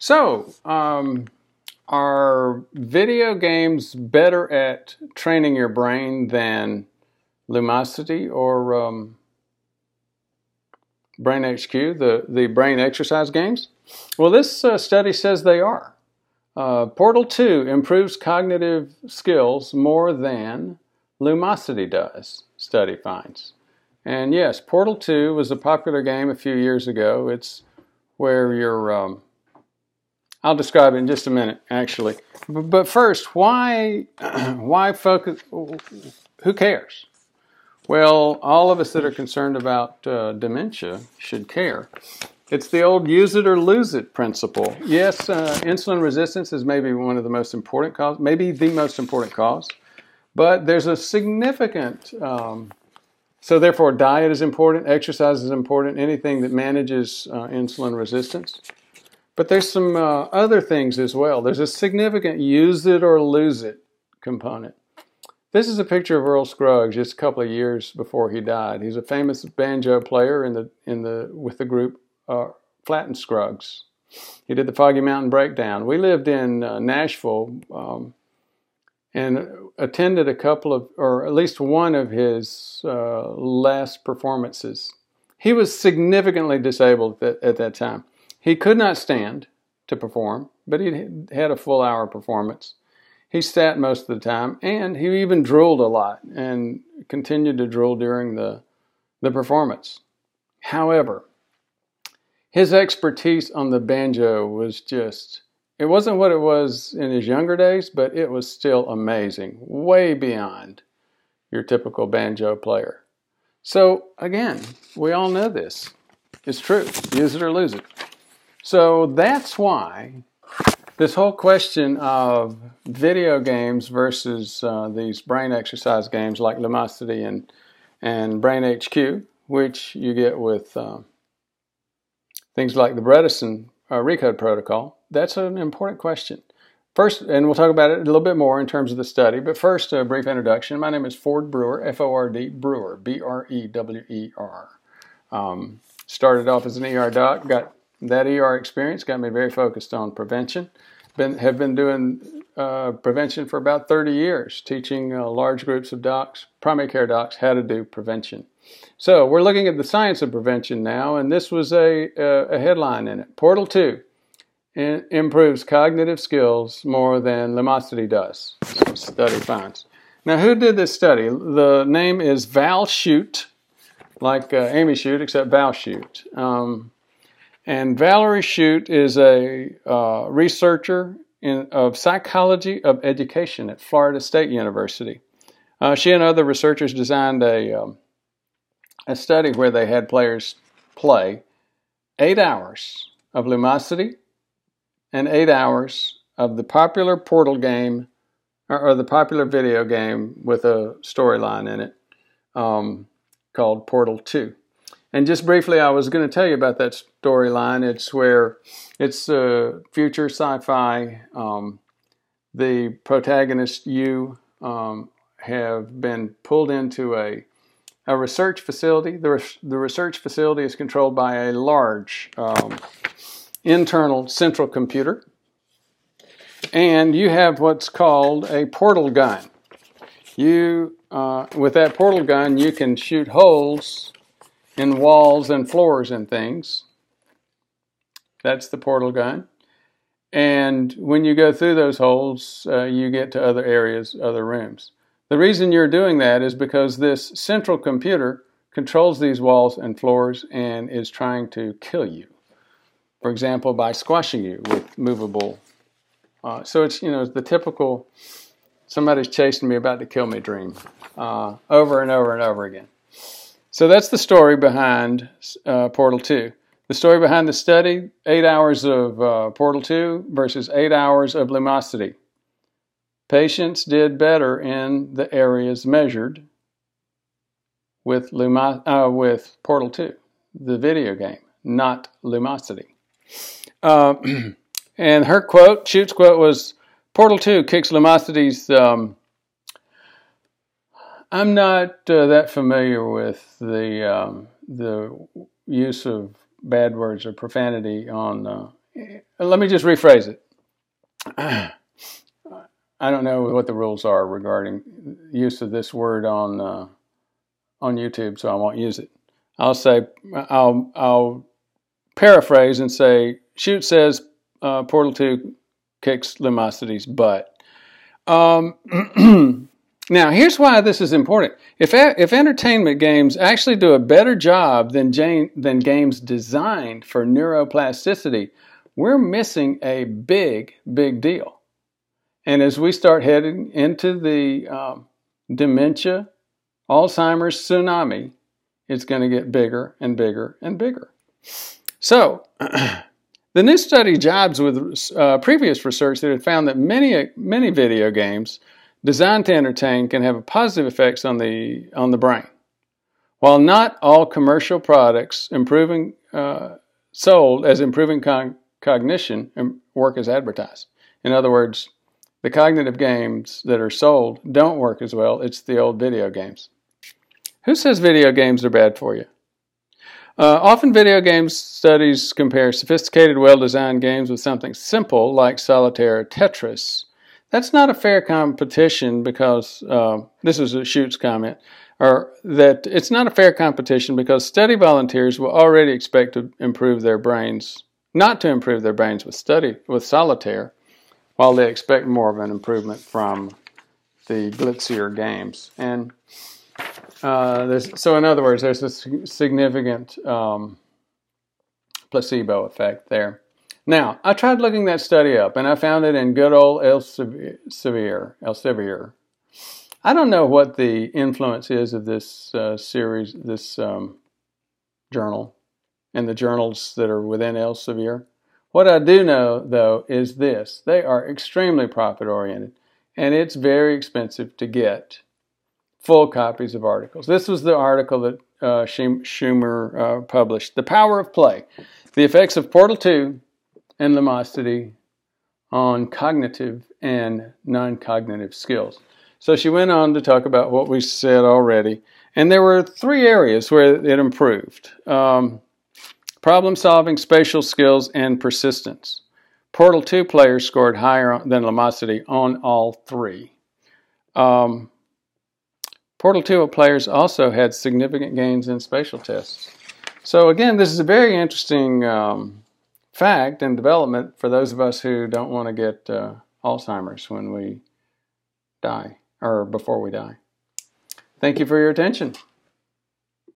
So, are video games better at training your brain than Lumosity or Brain HQ, the brain exercise games? Well, this study says they are. Portal 2 improves cognitive skills more than Lumosity does, study finds. And yes, Portal 2 was a popular game a few years ago. It's where you're... I'll describe it in just a minute, actually. But first, why focus? Who cares? Well, all of us that are concerned about dementia should care. It's the old use it or lose it principle. Yes, insulin resistance is maybe one of the most important causes, maybe the most important cause. But there's a significant, so therefore diet is important, exercise is important, anything that manages insulin resistance. But there's some other things as well. There's a significant use it or lose it component. This is a picture of Earl Scruggs just a couple of years before he died. He's a famous banjo player with the group Flatt & Scruggs. He did the Foggy Mountain Breakdown. We lived in Nashville and attended a couple of, or at least one of his last performances. He was significantly disabled at that time. He could not stand to perform, but he had a full hour performance. He sat most of the time, and he even drooled a lot and continued to drool during the performance. However, his expertise on the banjo was just, it wasn't what it was in his younger days, but it was still amazing, way beyond your typical banjo player. So again, we all know this. It's true. Use it or lose it. So that's why this whole question of video games versus these brain exercise games like Lumosity and Brain HQ, which you get with things like the Bredesen recode protocol, that's an important question. First, and we'll talk about it a little bit more in terms of the study, but first a brief introduction. My name is Ford Brewer, F-O-R-D, Brewer, B-R-E-W-E-R. Started off as an ER doc, got that ER experience, got me very focused on prevention. Have been doing prevention for about 30 years, teaching large groups of docs, primary care docs, how to do prevention. So we're looking at the science of prevention now, and this was a headline in it. Portal 2 improves cognitive skills more than Lumosity does, study finds. Now, who did this study? The name is Val Shute, like Amy Shute, except Val Shute. And Valerie Shute is a researcher of psychology of education at Florida State University. She and other researchers designed a study where they had players play 8 hours of Lumosity and 8 hours of the popular portal game or the popular video game with a storyline in it called Portal 2. And just briefly, I was going to tell you about that storyline. It's where it's future sci-fi. The protagonist, you, have been pulled into a research facility. The research facility is controlled by a large internal central computer. And you have what's called a portal gun. With that portal gun, you can shoot holes in walls and floors and things. That's the portal gun. And when you go through those holes, you get to other areas, other rooms. The reason you're doing that is because this central computer controls these walls and floors and is trying to kill you. For example, by squashing you with movable. So it's, the typical somebody's chasing me, about to kill me dream over and over and over again. So that's the story behind Portal 2. The story behind the study, 8 hours of Portal 2 versus 8 hours of Lumosity. Patients did better in the areas measured with Portal 2, the video game, not Lumosity. And her quote, Shute's quote was, Portal 2 kicks Lumosity's... I'm not that familiar with the use of bad words or profanity on let me just rephrase it. I don't know what the rules are regarding use of this word on YouTube, so I won't use it. I'll paraphrase and say, Chute says Portal 2 kicks Lumosity's butt. Now, here's why this is important. If entertainment games actually do a better job than games designed for neuroplasticity, we're missing a big, big deal. And as we start heading into the dementia, Alzheimer's tsunami, it's going to get bigger and bigger and bigger. So, the new study jibes with previous research that had found that many video games designed to entertain can have positive effects on the brain. While not all commercial products sold as improving cognition work as advertised. In other words, the cognitive games that are sold don't work as well. It's the old video games. Who says video games are bad for you? Often video games studies compare sophisticated, well-designed games with something simple like solitaire or Tetris. That's not a fair competition because, this is a Chute's comment, or that it's not a fair competition because study volunteers will already expect to improve their brains, not to improve their brains with solitaire, while they expect more of an improvement from the glitzier games. And so in other words, there's a significant placebo effect there. Now, I tried looking that study up, and I found it in good old Elsevier. I don't know what the influence is of this series, this journal, and the journals that are within Elsevier. What I do know, though, is this. They are extremely profit-oriented, and it's very expensive to get full copies of articles. This was the article that Schumer published. The Power of Play, the effects of Portal 2 and Lumosity on cognitive and non-cognitive skills. So she went on to talk about what we said already, and there were 3 areas where it improved. Problem-solving, spatial skills, and persistence. Portal 2 players scored higher than Lumosity on all 3. Portal 2 players also had significant gains in spatial tests. So again, this is a very interesting fact and development for those of us who don't want to get Alzheimer's when we die, or before we die. Thank you for your attention.